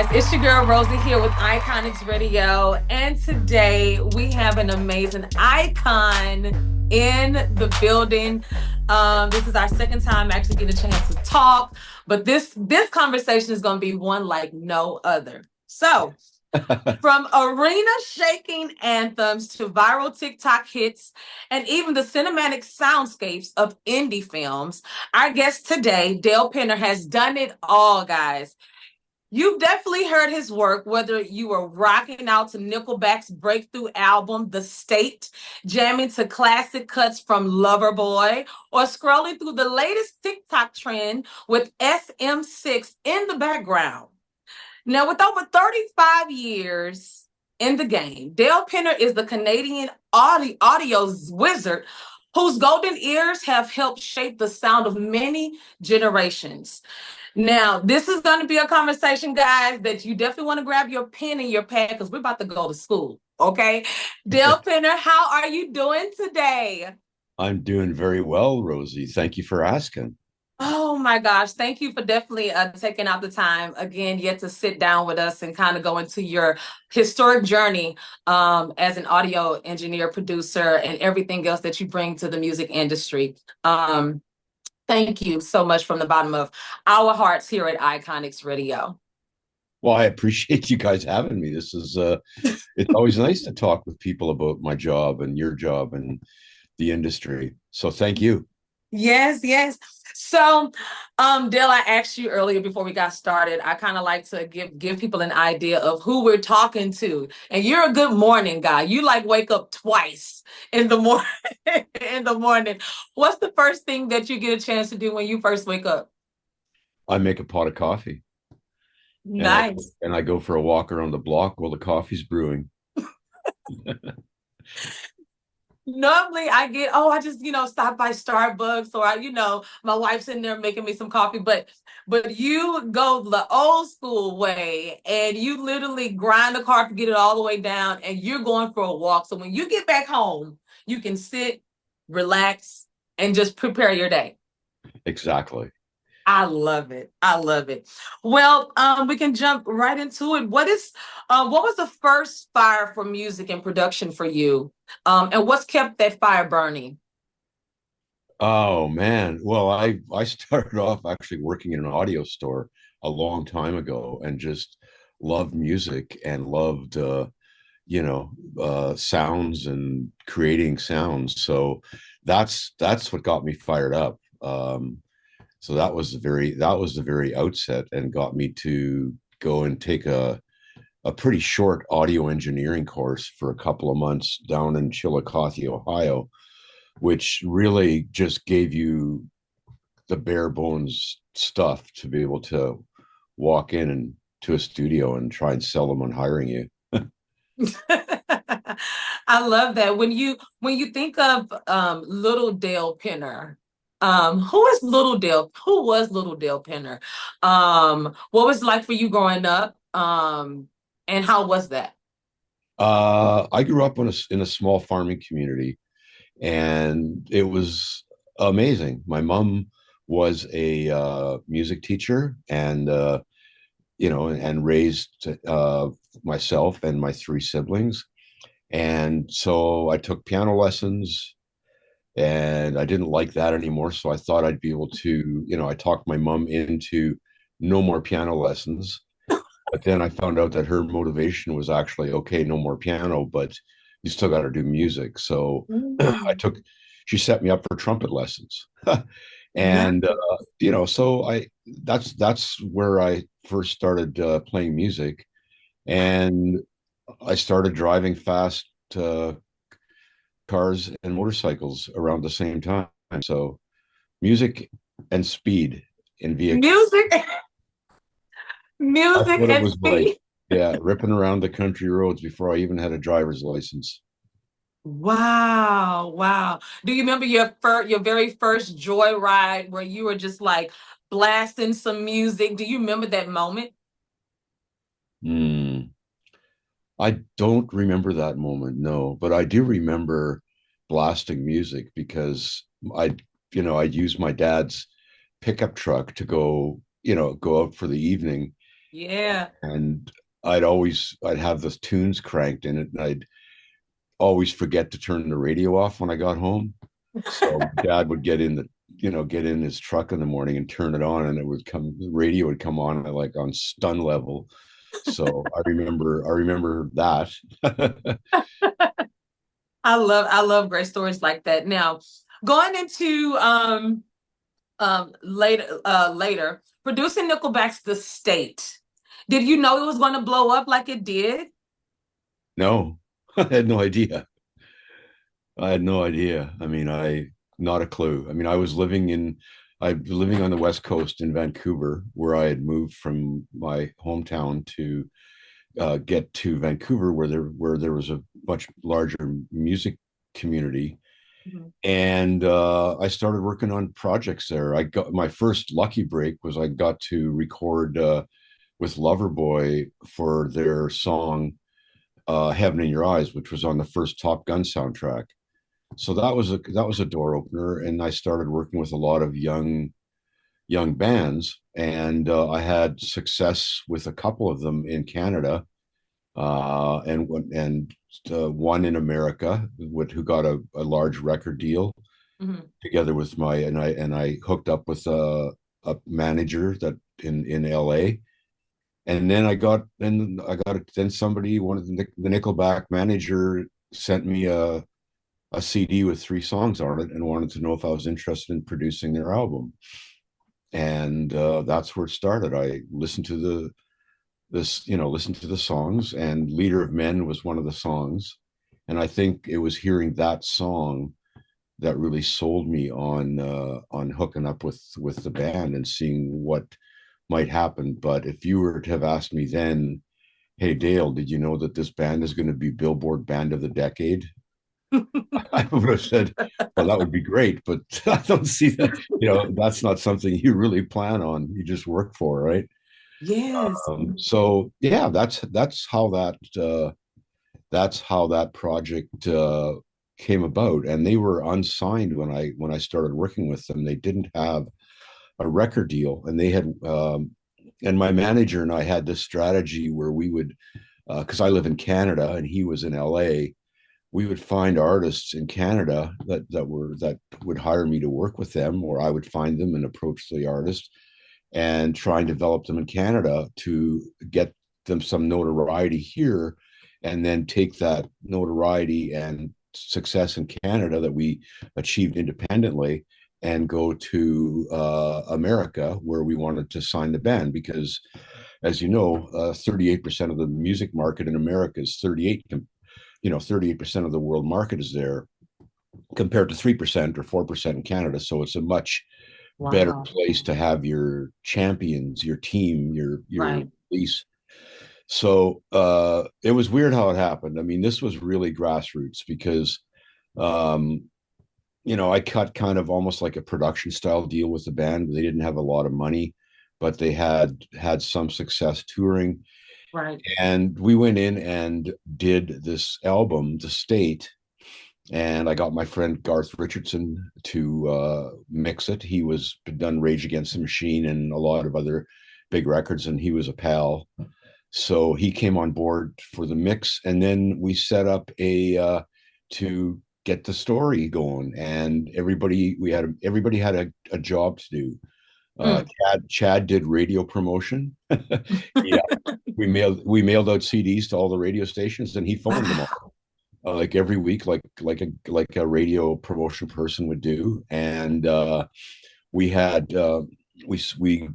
guys? It's your girl Rosii here with Iconics Radio, and today we have an amazing icon in the building. This is our second time actually getting a chance to talk, but this conversation is going to be one like no other. So, from arena-shaking anthems to viral TikTok hits, and even the cinematic soundscapes of indie films, our guest today, Dale Penner, has done it all, guys. You've definitely heard his work, whether you were rocking out to Nickelback's breakthrough album, The State, jamming to classic cuts from Loverboy, or scrolling through the latest TikTok trend with SM6 in the background. Now, with over 35 years in the game, Dale Penner is the Canadian audio wizard whose golden ears have helped shape the sound of many generations. Now, this is going to be a conversation, guys, that you definitely want to grab your pen and your pad because we're about to go to school, okay? Dale Penner, how are you doing today? I'm doing very well, Rosie. Thank you for asking. Oh my gosh, thank you for definitely taking out the time again yet to sit down with us and kind of go into your historic journey as an audio engineer, producer, and everything else that you bring to the music industry. Thank you so much from the bottom of our hearts here at Iconics Radio. Well, I appreciate you guys having me. This is it's always nice to talk with people about my job and your job and the industry. So thank you. Yes, yes. So, Dale, I asked you earlier before we got started. I kind of like to give people an idea of who we're talking to. And you're a good morning guy. You like wake up twice in the morning. In the morning. What's the first thing that you get a chance to do when you first wake up? I make a pot of coffee Nice. and I go for a walk around the block while the coffee's brewing. Normally I just, stop by Starbucks or my wife's in there making me some coffee, but you go the old school way and you literally grind the coffee, get it all the way down, and you're going for a walk. So when you get back home, you can sit, relax, and just prepare your day. Exactly. I love it. I love it. Well, we can jump right into it. What was the first fire for music and production for you? And what's kept that fire burning? Oh man. Well, I started off actually working in an audio store a long time ago and just loved music and loved sounds and creating sounds. So that's what got me fired up. So that was the very outset and got me to go and take a pretty short audio engineering course for a couple of months down in Chillicothe, Ohio, which really just gave you the bare bones stuff to be able to walk in and to a studio and try and sell them on hiring you. I love that. When you think of little Dale Penner, who was little Dale Penner? What was it like for you growing up? And how was that? I grew up in a small farming community, and it was amazing. My mom was a music teacher, and and raised myself and my three siblings. And so I took piano lessons, and I didn't like that anymore. So I thought I'd be able to, I talked my mom into no more piano lessons. But then I found out that her motivation was actually, okay, no more piano, but you still got to do music. So Mm. she set me up for trumpet lessons. Nice. And so that's where I first started playing music, and I started driving fast cars and motorcycles around the same time. So music and speed in vehicles. Music, That's music what it and was like. speed. Yeah, ripping around the country roads before I even had a driver's license. Wow, wow. Do you remember your very first joyride where you were just like blasting some music? Do you remember that moment? Hmm. I don't remember that moment, no, but I do remember blasting music because I'd use my dad's pickup truck to go out for the evening, Yeah. And I'd have the tunes cranked in it, and I'd always forget to turn the radio off when I got home. So dad would get in his truck in the morning and turn it on, and the radio would come on like on stun level. So I remember that. I love great stories like that. Now, going into later producing Nickelback's The State. Did you know it was going to blow up like it did? No, I had no idea. I had no idea. I mean, not a clue. I mean, I was living on the West Coast in Vancouver, where I had moved from my hometown to get to Vancouver, where there was a much larger music community. Mm-hmm. And I started working on projects there. I got my first lucky break was I got to record with Loverboy for their song "Heaven in Your Eyes," which was on the first Top Gun soundtrack. So that was a door opener, and I started working with a lot of young bands, and I had success with a couple of them in Canada, and one in America, who got a large record deal Mm-hmm. together with and I hooked up with a manager that in LA. And then somebody, one of the Nickelback manager, sent me a CD with 3 songs on it and wanted to know if I was interested in producing their album. And that's where it started. I listened to listened to the songs, and Leader of Men was one of the songs. And I think it was hearing that song that really sold me on hooking up with the band and seeing what might happen. But if you were to have asked me then, hey Dale, did you know that this band is going to be Billboard Band of the Decade? I would have said, well, that would be great, but I don't see that. That's not something you really plan on. You just work for, right? Yes. So yeah, that's how that project came about. And they were unsigned when I started working with them. They didn't have a record deal, and they had and my manager and I had this strategy where we would, because I live in Canada and he was in LA, we would find artists in Canada that would hire me to work with them, or I would find them and approach the artist and try and develop them in Canada to get them some notoriety here, and then take that notoriety and success in Canada that we achieved independently and go to America, where we wanted to sign the band. Because, as you know, 38% of the music market in America is 38% of the world market is there, compared to 3% or 4% in Canada. So it's a much better Wow. place to have your champions, your team, your Right. police. So it was weird how it happened. I mean, this was really grassroots because um, I cut kind of almost like a production style deal with the band. They didn't have a lot of money, but they had some success touring. Right. And we went in and did this album, The State, and I got my friend Garth Richardson to mix it. He was done Rage Against the Machine and a lot of other big records, and he was a pal. So he came on board for the mix, and then we set up to get the story going, and everybody had a job to do. Mm. Chad did radio promotion. Yeah, we mailed out CDs to all the radio stations, and he phoned them Wow. all like every week, like a radio promotion person would do. And we had we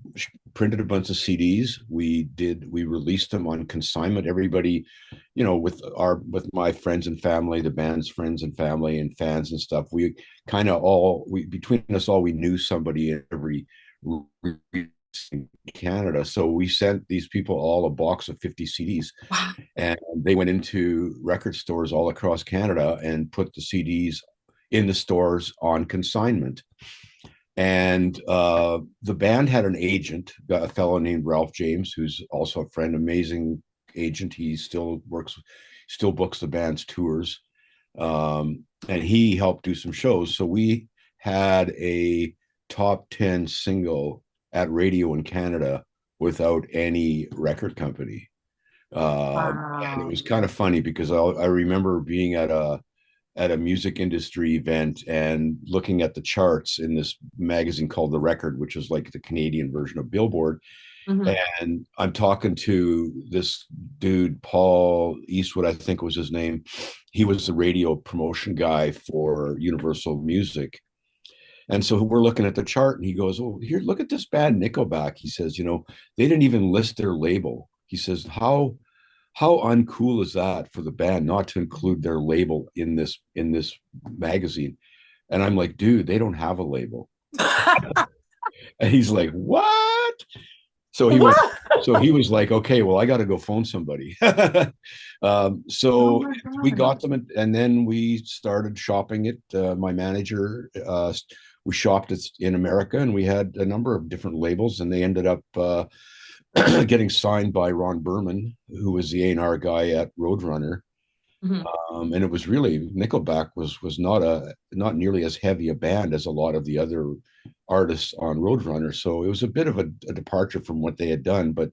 printed a bunch of CDs. We released them on consignment. Everybody, with my friends and family, the band's friends and family and fans and stuff. We kind of all we between us all we knew somebody in every in Canada. So we sent these people all a box of 50 CDs, Wow. and they went into record stores all across Canada and put the CDs in the stores on consignment. And the band had an agent, a fellow named Ralph James, who's also a friend, amazing agent. He still books the band's tours, and he helped do some shows. So we had a top 10 single at radio in Canada without any record company. And it Wow. was kind of funny because I remember being at a music industry event and looking at the charts in this magazine called The Record, which is like the Canadian version of Billboard. Mhm. And I'm talking to this dude, Paul Eastwood, I think was his name. He was the radio promotion guy for Universal Music. And so we're looking at the chart and he goes, "Oh, here, look at this band, Nickelback." He says, they didn't even list their label. He says, how uncool is that for the band not to include their label in this magazine? And I'm like, dude, they don't have a label. And he's like, what? So he went, What? so he was like, okay, well, I got to go phone somebody. Oh So my we God. got them, and then we started shopping it. My manager, we shopped it in America, and we had a number of different labels, and they ended up getting signed by Ron Berman, who was the A&R guy at Roadrunner. Mhm. And it was really Nickelback was not nearly as heavy a band as a lot of the other artists on Roadrunner. So it was a bit of a departure from what they had done. But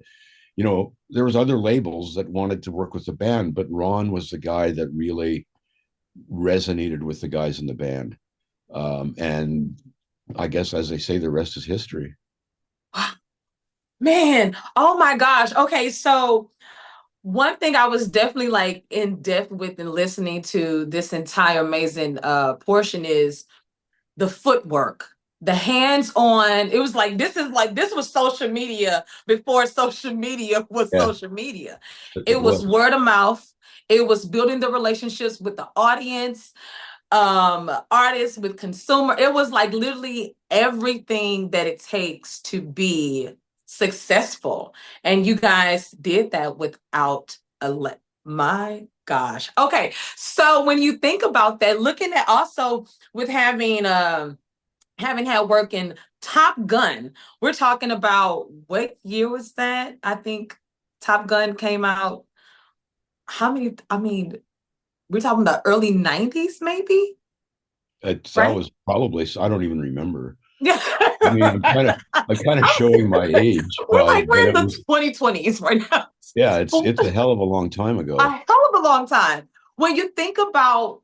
there was other labels that wanted to work with the band, but Ron was the guy that really resonated with the guys in the band. And I guess, as they say, the rest is history. Man, oh my gosh. Okay, so one thing I was definitely like in depth with and listening to this entire amazing portion is the footwork, the hands-on. It was like this was social media before social media was Yeah, social media. it It was was. word of mouth. It was building the relationships with the audience, artists, with consumer. It was like literally everything that it takes to be successful. And you guys did that without my gosh. Okay. So when you think about that, looking at also with having had work in Top Gun, we're talking about what year was that? I think Top Gun came out. How many? I mean, we're talking the early 90s, maybe, That right? was probably. I don't even remember. Yeah. I mean, I'm kind of showing my age, We're like but we're in it the was, 2020s right now. yeah, it's a hell of a long time A ago. hell of a long time. When you think about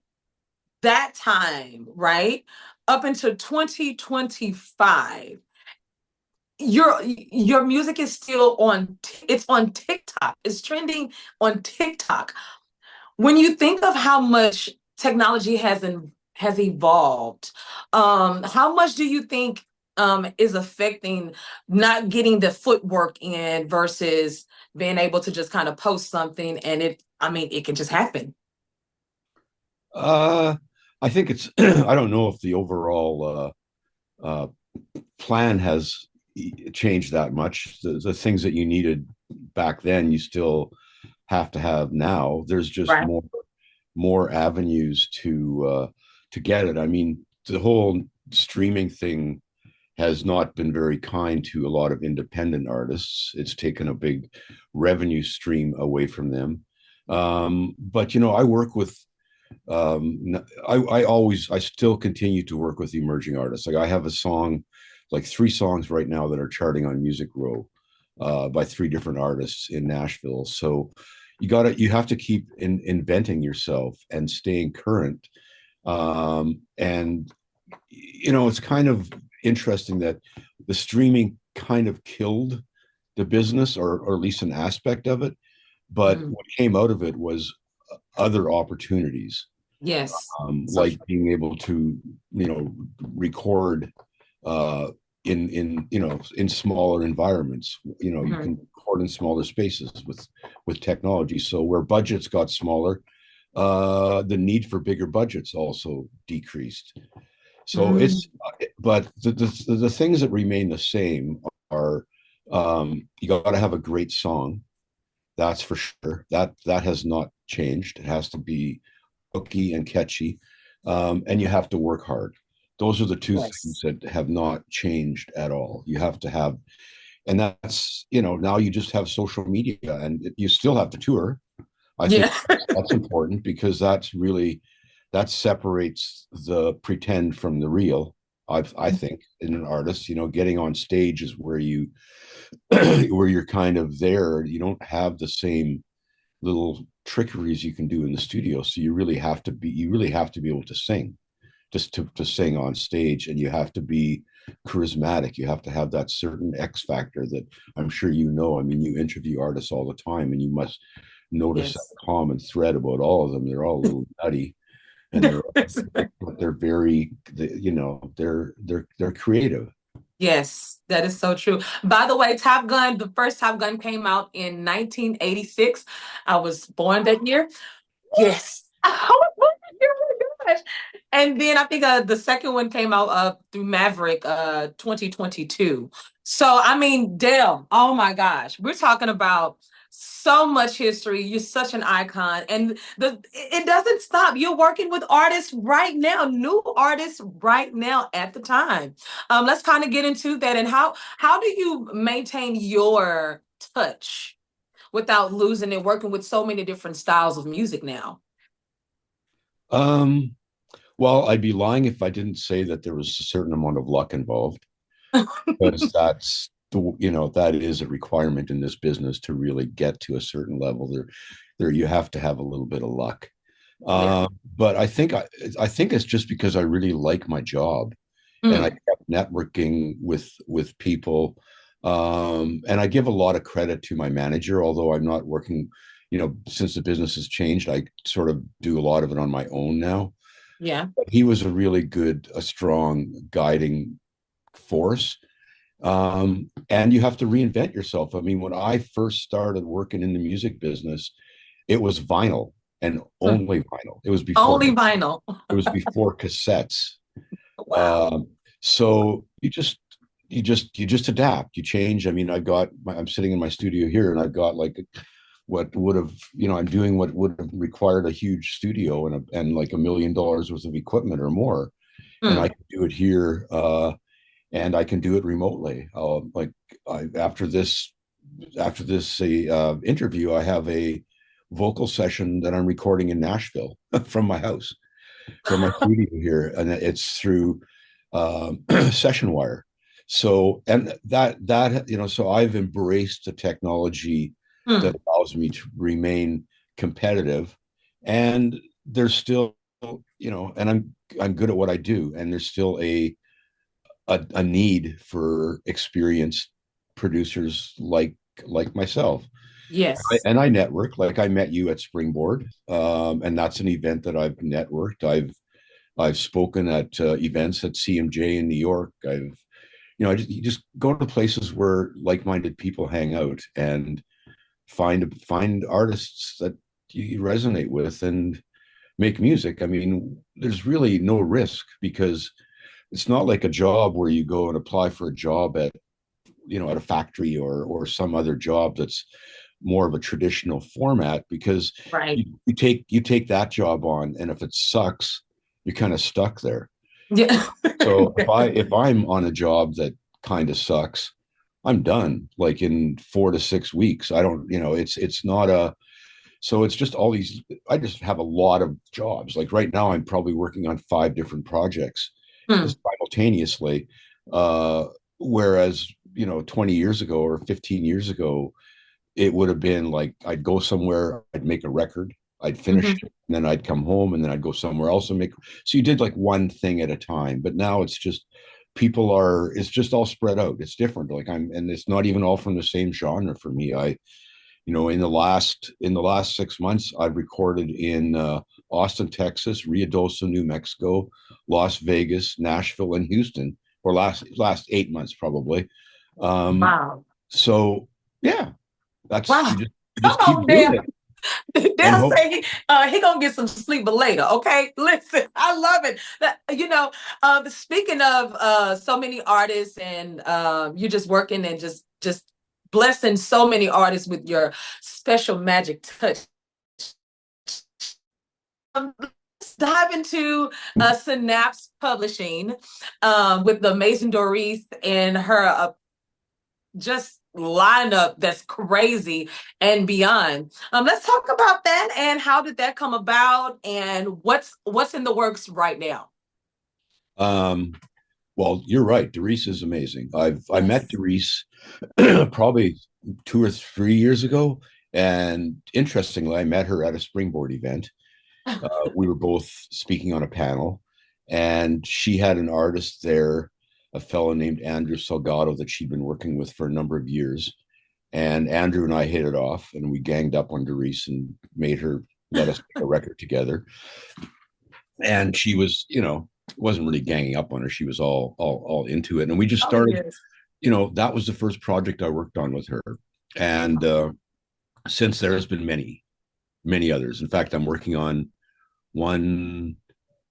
that time, right? Up until 2025, your music is still it's on TikTok. It's trending on TikTok. When you think of how much technology has evolved, how much do you think is affecting not getting the footwork in versus being able to just kind of post something and it can just happen. Uh, I think it's. I don't know if the overall plan has changed that much. The things that you needed back then, you still have to have now. There's just Right. more avenues to get it. I mean, the whole streaming thing has not been very kind to a lot of independent artists. It's taken a big revenue stream away from them. But I work with. I still continue to work with emerging artists. Like I have a song, like three songs right now that are charting on Music Row, by three different artists in Nashville. So you have to keep inventing yourself and staying current. And it's kind of interesting that the streaming kind of killed the business, or at least an aspect of it. But Mhm. what came out of it was other opportunities, Yes. So like being able to, record uh, in smaller environments. You mhm. can record in smaller spaces with technology. So where budgets got smaller, the need for bigger budgets also decreased. So Mm. but the things that remain the same are, you got to have a great song. That's for sure. That has not changed. It has to be hooky and catchy, and you have to work hard. Those are the two things Yes. that have not changed at all. You have to have, and that's now you just have social media, and you still have to tour. I think Yeah. that's important because that separates the pretend from the real. I think in an artist, getting on stage is where you where you're kind of there. You don't have the same little trickeries you can do in the studio. So you really have to be able to sing, just to sing on stage, and you have to be charismatic. You have to have that certain X factor that I'm sure I mean, you interview artists all the time, and you must notice that Yes. common thread about all of them. They're all a little nutty, and they're very, they're creative. Yes, that is so true. By the way, Top Gun, the first Top Gun came out in 1986. I was born that year. Yes. I was born that year. Oh my gosh. And then I think the second one came out through Maverick 2022. So, I mean, Dale, oh my gosh, we're talking about so much history. You're such an icon. And it doesn't stop. You're working with artists right now, new artists right now at the time. Let's kind of get into that. And how do you maintain your touch without losing it, working with so many different styles of music now? Um, well, I'd be lying if I didn't say that there was a certain amount of luck involved, because that is a requirement in this business to really get to a certain level. There you have to have a little bit of luck. Yeah. But I think it's just because I really like my job, and I Mm, kept networking with people. And I give a lot of credit to my manager, although I'm not working, since the business has changed, I sort of do a lot of it on my own now. yeah. But he was a strong guiding force. And you have to reinvent yourself. I mean, when I first started working in the music business, it was vinyl and Mm. only vinyl. Only vinyl. It was before cassettes. Wow. Um, so you just adapt, you change. I mean, I'm sitting in my studio here, and I've got like what would have, I'm doing what would have required a huge studio and like $1 million worth of equipment or more, and I Mm, can do it here, and I can do it remotely. Like after this interview, I have a vocal session that I'm recording in Nashville from my house, from my studio here, and it's through session wire. So, and so I've embraced the technology that mm, allows me to remain competitive, and there's still, and I'm good at what I do, and there's still a need for experienced producers like myself. yes. And I network, like I met you at Springboard, and that's an event that I've networked. I've spoken at events at CMJ in New York. You just go to places where like-minded people hang out and find artists that you resonate with and make music. I mean, there's really no risk, because it's not like a job where you go and apply for a job at a factory or some other job that's more of a traditional format, because Right. you take that job on, and if it sucks, you're kind of stuck there. Yeah. So if I'm on a job that kind of sucks, I'm done like in 4 to 6 weeks. I don't, it's not a so it's just all these. I just have a lot of jobs. Like right now, I'm probably working on 5 different projects Mm, simultaneously. Uh, Whereas 20 years ago or 15 years ago, it would have been like I'd go somewhere, I'd make a record, I'd finish mhm. it, and then I'd come home, and then I'd go somewhere else and make. So you did like one thing at a time. But now it's just all spread out. It's different. And it's not even all from the same genre for me. In the last 6 months, I've recorded in Austin, Texas, Ruidoso, New Mexico, Las Vegas, Nashville, and Houston, or last 8 months probably. Um, Wow. so yeah, that's Wow. you Come just keep on, doing Dale. it and Dale hope. say he gonna get some sleep, but later. Okay, listen, I love it. Speaking of so many artists, and you just working and just blessing so many artists with your special magic touch. Let's dive into Synapse Publishing with the amazing Doris and her just lineup that's crazy and beyond. Let's talk about that and how did that come about and what's in the works right now. Um, Well, you're right. Doris is amazing. I met Yes. Doris probably 2 or 3 years ago, and interestingly, I met her at a Springboard event. We were both speaking on a panel, and she had an artist there, a fellow named Andrew Salgado that she'd been working with for a number of years. And Andrew and I hit it off, and we ganged up on Doris and made her let us make a record together. And she was, wasn't really ganging up on her. She was all into it, and we just Oh, started. yes. That was the first project I worked on with her, and since there's been many others. In fact, I'm working on one,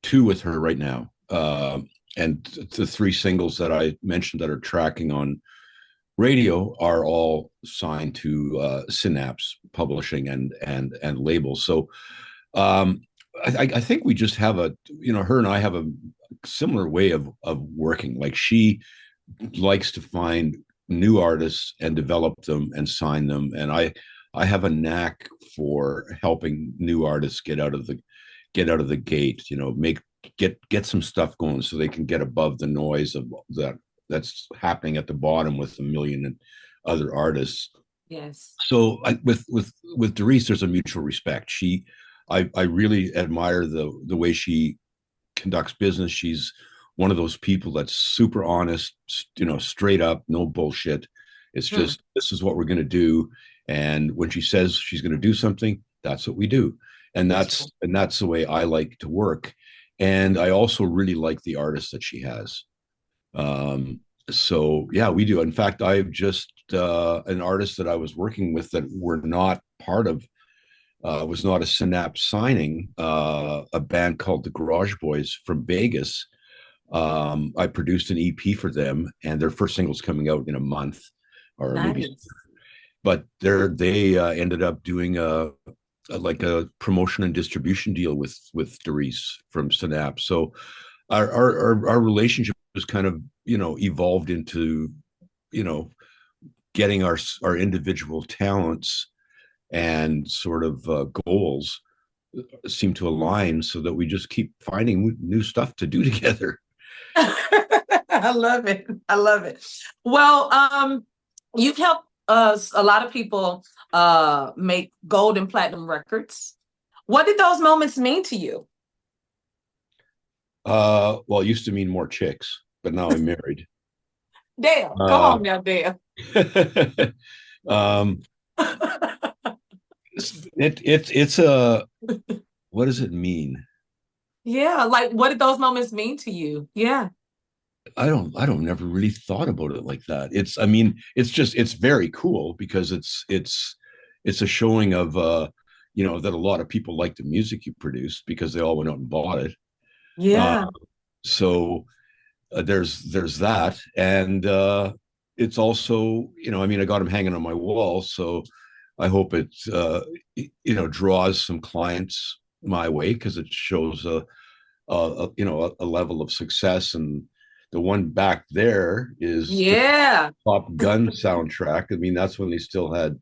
two with her right now. And the three singles that I mentioned that are tracking on radio are all signed to Synapse Publishing and labels. So um, I think we just have her and I have a similar way of working. Like she likes to find new artists and develop them and sign them, and I have a knack for helping new artists get out of the gate, make get some stuff going so they can get above the noise of that's happening at the bottom with a million other artists. Yes. So with Doris, there's a mutual respect. I really admire the way she conducts business. She's one of those people that's super honest, straight up, no bullshit. It's Hmm. just, this is what we're going to do. And when she says she's going to do something, that's what we do. And That's that's right. and that's the way I like to work. And I also really like the artists that she has. So yeah, we do. In fact, I've just an artist that I was working with that we're not part of, was not a Synapse signing, a band called the Garage Boys from Vegas. I produced an EP for them, and their first single's coming out in a month, or maybe. Nice. But they ended up doing like a promotion and distribution deal with Doris from Synapse. So our relationship has kind of evolved into you know getting our individual talents and sort of goals seem to align so that we just keep finding new stuff to do together. I love it. I love it. Well, you've helped us a lot of people make gold and platinum records. What did those moments mean to you? Well, it used to mean more chicks, but now I'm married. Dale, come Uh, on now, Dale. um, it's a what does it mean? Yeah, like what did those moments mean to you? Yeah. I don't never really thought about it like that. I mean, it's very cool because it's a showing of that a lot of people like the music you produced because they all went out and bought it. Uh, Yeah. so there's that, and it's also, I mean, I got them hanging on my wall, so I hope it draws some clients my way because it shows a level of success. And the one back there is the Yeah. Top Gun soundtrack. I mean, that's when they still had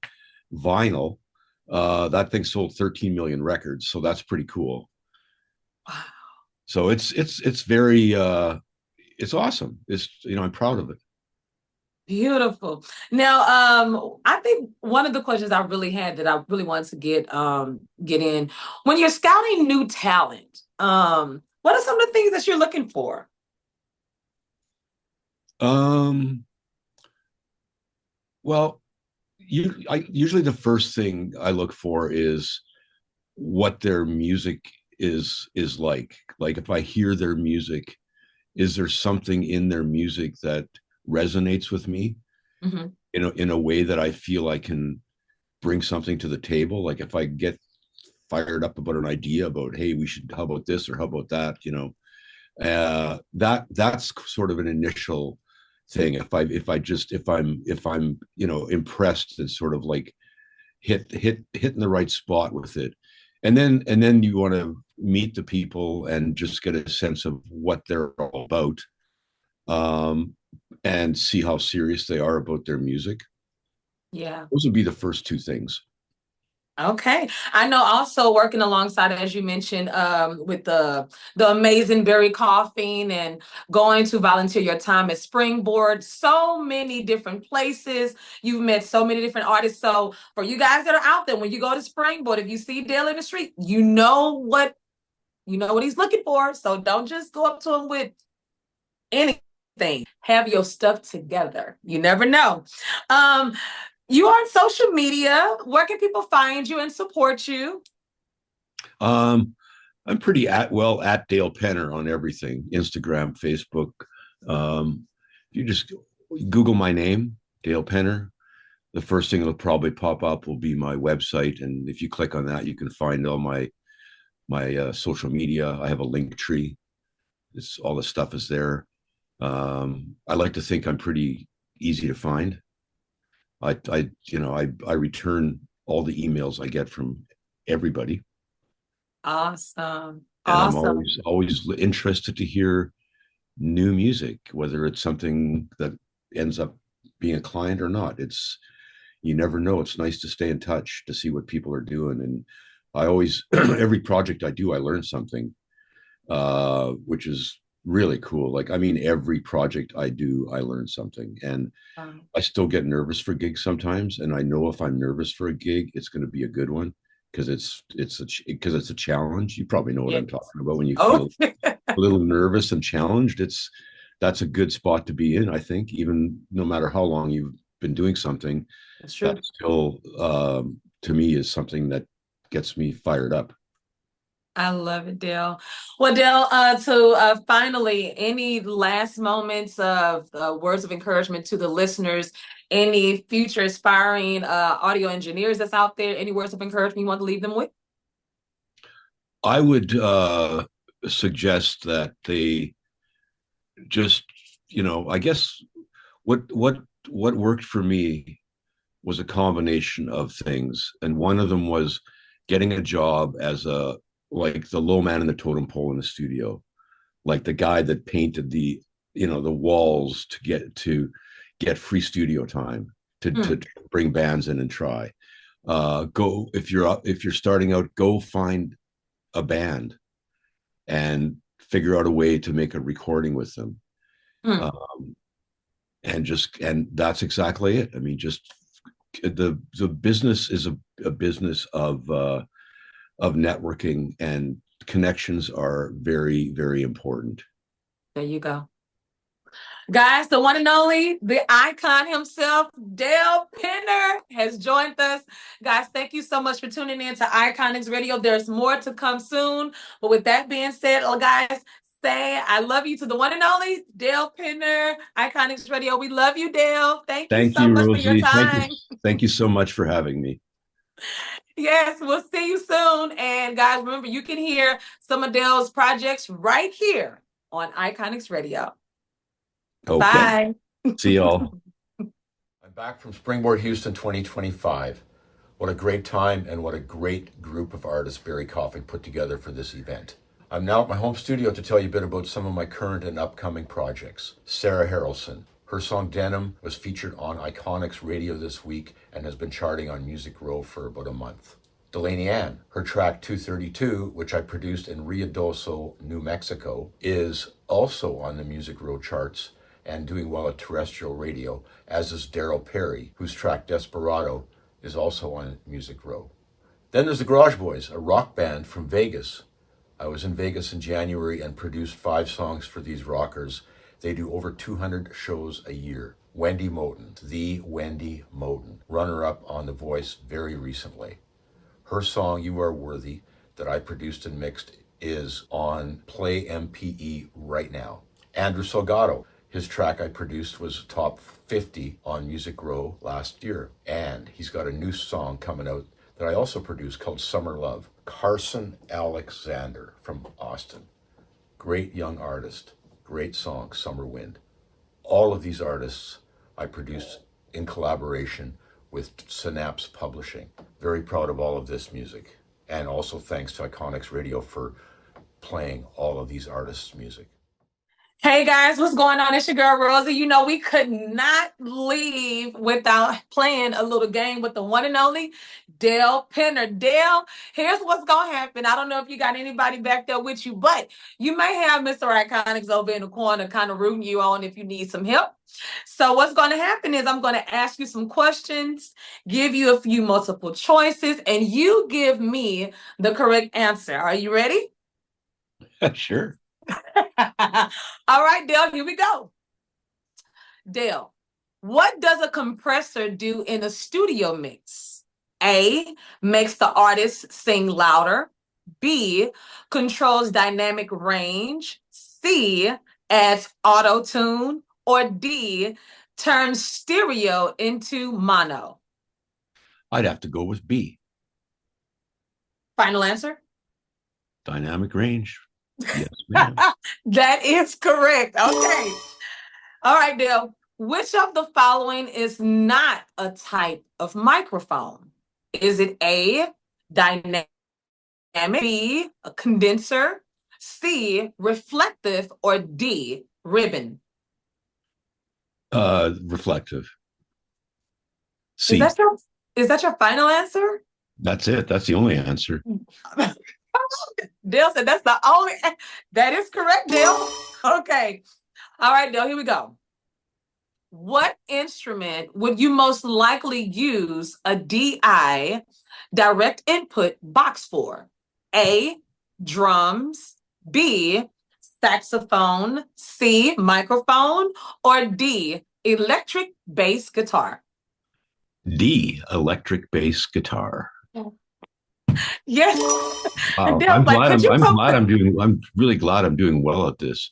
vinyl. That thing sold 13 million records, so that's pretty cool. Wow. So it's very it's awesome. I'm proud of it. Beautiful. Now, I think one of the questions I really had that I really wanted to get in, when you're scouting new talent, what are some of the things that you're looking for? Um, well, usually the first thing I look for is what their music is like. Like if I hear their music, is there something in their music that resonates with me Mhm. in a way that I feel I can bring something to the table? Like if I get fired up about an idea about, hey, we should, how about this or how about that, that's sort of an initial thing. If I'm impressed and sort of like hitting the right spot with it, and then you want to meet the people and just get a sense of what they're all about, um and see how serious they are about their music. Yeah. Those would be the first two things. Okay. I know also working alongside, as you mentioned, with the amazing Berry Coughing and going to volunteer your time at Springboard, so many different places. You've met so many different artists. So for you guys that are out there, when you go to Springboard, if you see Dale in the street, you know what he's looking for. So don't just go up to him with anything. Have your stuff together. You never know. Um, you are on social media. Where can people find you and support you? Um, I'm pretty at Dale Penner on everything, Instagram, Facebook. If you just Google my name, Dale Penner, the first thing that'll probably pop up will be my website, and if you click on that, you can find all my social media. I have a link tree. It's all the stuff is there. I like to think I'm pretty easy to find. I return all the emails I get from everybody, Awesome. and I'm Awesome. always interested to hear new music, whether it's something that ends up being a client or not. It's You never know. It's nice to stay in touch to see what people are doing, and I always every project I do, I learn something, which is really cool. Like, I mean, every project I do, I learn something, and Um, I still get nervous for gigs sometimes, and I know if I'm nervous for a gig, it's going to be a good one because it's a challenge. You probably know what yeah. I'm talking about when you Oh, feel a little nervous and challenged. That's a good spot to be in, I think, even no matter how long you've been doing something, that's that true. still to me is something that gets me fired up. I love it, Dale. Well, Dale, to finally, any last moments of words of encouragement to the listeners, any future aspiring audio engineers that's out there, any words of encouragement you want to leave them with? I would suggest that they just, I guess what what what worked for me was a combination of things, and one of them was getting a job as a like the low man in the totem pole in the studio, like the guy that painted the walls to get free studio time to Hmm. bring bands in and try. Go if you're starting out, go find a band and figure out a way to make a recording with them. Hmm. Um, and that's exactly it. I mean, just the business is a business of networking, and connections are very, very important. There you go. Guys, the one and only, the icon himself, Dale Penner, has joined us. Guys, thank you so much for tuning in to Iconics Radio. There's more to come soon. But with that being said, guys, say I love you to the one and only Dale Penner, Iconics Radio. We love you, Dale. Thank you Thank so you, much for your Rosii. time. Thank you so much for having me. Yes, we'll see you soon. And guys, remember, you can hear some of Dale's projects right here on Iconics Radio. Okay. Bye. See y'all. I'm back from Springboard Houston 2025. What a great time, and what a great group of artists Berry Coughing put together for this event. I'm now at my home studio to tell you a bit about some of my current and upcoming projects. Sarah Harralson. Her song Denim was featured on Iconics Radio this week and has been charting on Music Row for about a month. Delaney Ann, her track 232, which I produced in Ruidoso, New Mexico, is also on the Music Row charts and doing well at terrestrial radio, as is Derryl Perry, whose track Desperado is also on Music Row. Then there's the Garage Boys, a rock band from Vegas. I was in Vegas in January and produced 5 songs for these rockers. They do over 200 shows a year. Wendy Moten, the Wendy Moten, runner-up on The Voice very recently. Her song, You Are Worthy, that I produced and mixed, is on Play MPE right now. Andrew Salgado, his track I produced was top 50 on Music Row last year. And he's got a new song coming out that I also produced called Summer Love. Carson Alexander from Austin. Great young artist. Great song, Summer Wind. All of these artists I produced in collaboration with Synapse Publishing. Very proud of all of this music. And also thanks to Iconics Radio for playing all of these artists' music. Hey guys, what's going on? It's your girl Rosii. You know, we could not leave without playing a little game with the one and only Dale Penner. Dale, here's what's gonna happen. I don't know if you got anybody back there with you, but you may have Mr. Iconics over in the corner kind of rooting you on if you need some help. So what's gonna happen is I'm gonna ask you some questions, give you a few multiple choices, and you give me the correct answer. Are you ready? Sure. All right, Dale, here we go. Dale, what does a compressor do in a studio mix? A, makes the artist sing louder. B, controls dynamic range. C, adds auto tune. Or D, turns stereo into mono. I'd have to go with B. Final answer? Dynamic range. Yes, ma'am. That is correct. Okay. All right, Dale. Which of the following is not a type of microphone? Is it A, dynamic, B, a condenser, C, reflective, or D, ribbon? Reflective. Is C. that your is that your final answer? That's it. That's the only answer. Dale said that's the only. That is correct, Dale. Okay. All right, Dale, here we go. What instrument would you most likely use a DI, direct input box for? A, drums, B, saxophone, C, microphone, or D, electric bass guitar? D, electric bass guitar. Yes. Wow. Dale's like, could you come? I'm really glad I'm doing well at this.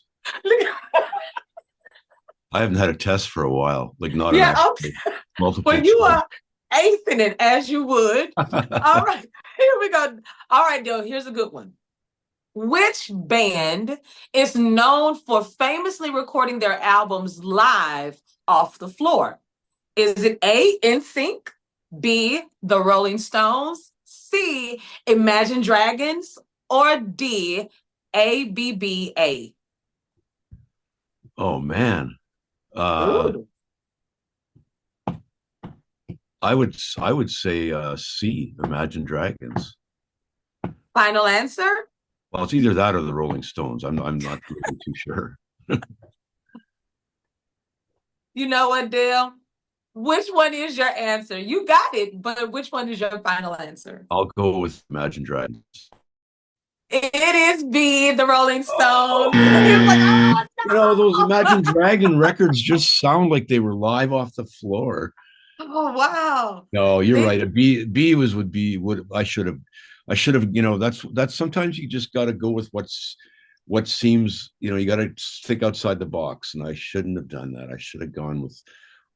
I haven't had a test for a while, like not Yeah, enough. okay. Multiple Well, you choice. are acing it as you would. All right, here we go. All right, Dale, here's a good one. Which band is known for famously recording their albums live off the floor? Is it A, NSYNC, B, The Rolling Stones, C, Imagine Dragons, or D, ABBA? Oh man. Ooh. I would say C, Imagine Dragons. Final answer? Well, it's either that or the Rolling Stones. I'm not really too sure. You know what, Dale? Which one is your answer? You got it, but which one is your final answer? I'll go with Imagine Dragons. It is B, the Rolling Stones. He was like, Oh, oh those no. Imagine Dragon records just sound like they were live off the floor. Oh wow. No, you're See? right. A B would be what I should have. That's sometimes you just got to go with what seems. You got to think outside the box, and I shouldn't have done that. I should have gone with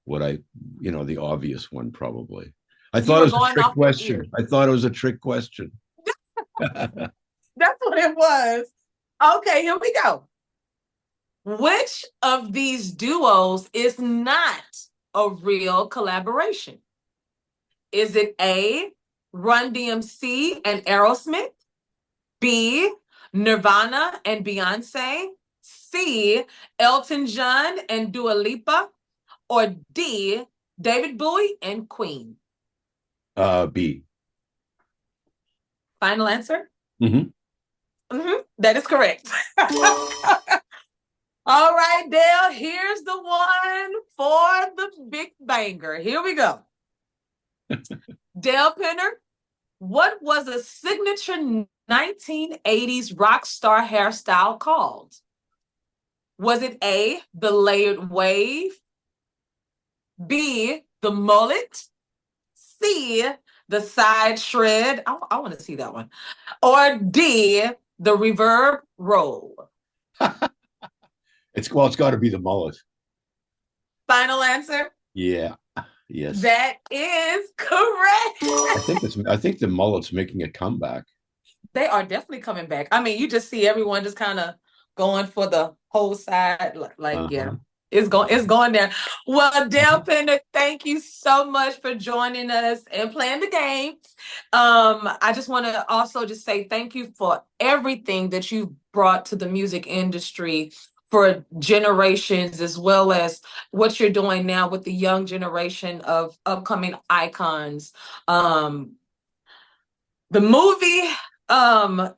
what the obvious one probably. I You thought it were was a going trick off your question. ear. I thought it was a trick question. That's what it was. Okay, here we go. Which of these duos is not a real collaboration? Is it A, Run DMC and Aerosmith? B, Nirvana and Beyonce? C, Elton John and Dua Lipa? Or D, David Bowie and Queen? B. Final answer? Mm-hmm. That is correct. All right, Dale, here's the one for the big banger. Here we go. Dale Penner, what was a signature 1980s rock star hairstyle called? Was it A, the layered wave, B, the mullet, C, the side shred? I want to see that one. Or D, the reverb roll? It's got to be the mullet. Final answer? Yeah. Yes. That is correct. I think the mullet's making a comeback. They are definitely coming back. I mean, you just see everyone just kind of going for the whole side. Yeah, it's going there. Well, Dale Penner, thank you so much for joining us and playing the game. I just want to also just say thank you for everything that you've brought to the music industry for generations, as well as what you're doing now with the young generation of upcoming icons. The movie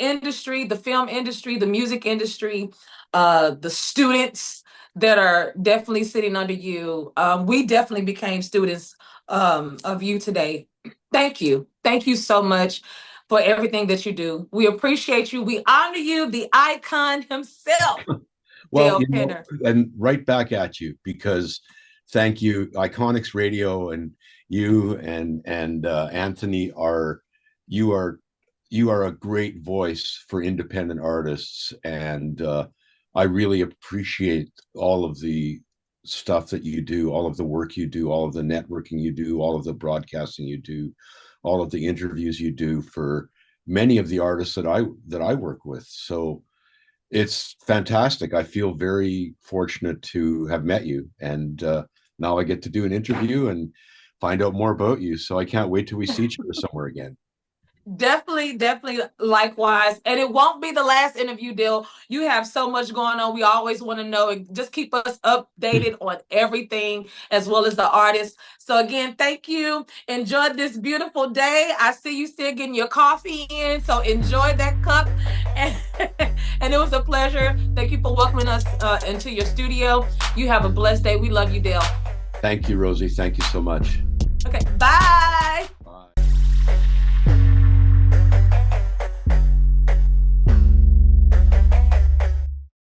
industry, the film industry, the music industry, the students that are definitely sitting under you. We definitely became students of you today. Thank you. Thank you so much for everything that you do. We appreciate you. We honor you, the icon himself. Well, Dale Penner. and right back at you, because thank you, Iconics Radio, and you and Anthony you are a great voice for independent artists, and I really appreciate all of the stuff that you do, all of the work you do, all of the networking you do, all of the broadcasting you do, all of the interviews you do for many of the artists that I work with. So it's fantastic. I feel very fortunate to have met you, and now I get to do an interview and find out more about you. So I can't wait till we see each other somewhere again. Definitely likewise. And it won't be the last interview, Dill. You have so much going on. We always want to know. Just keep us updated on everything, as well as the artists. So again, thank you. Enjoy this beautiful day. I see you still getting your coffee in, so enjoy that cup. And it was a pleasure. Thank you for welcoming us into your studio. You have a blessed day. We love you, Dill. Thank you, Rosii. Thank you so much. Okay, bye.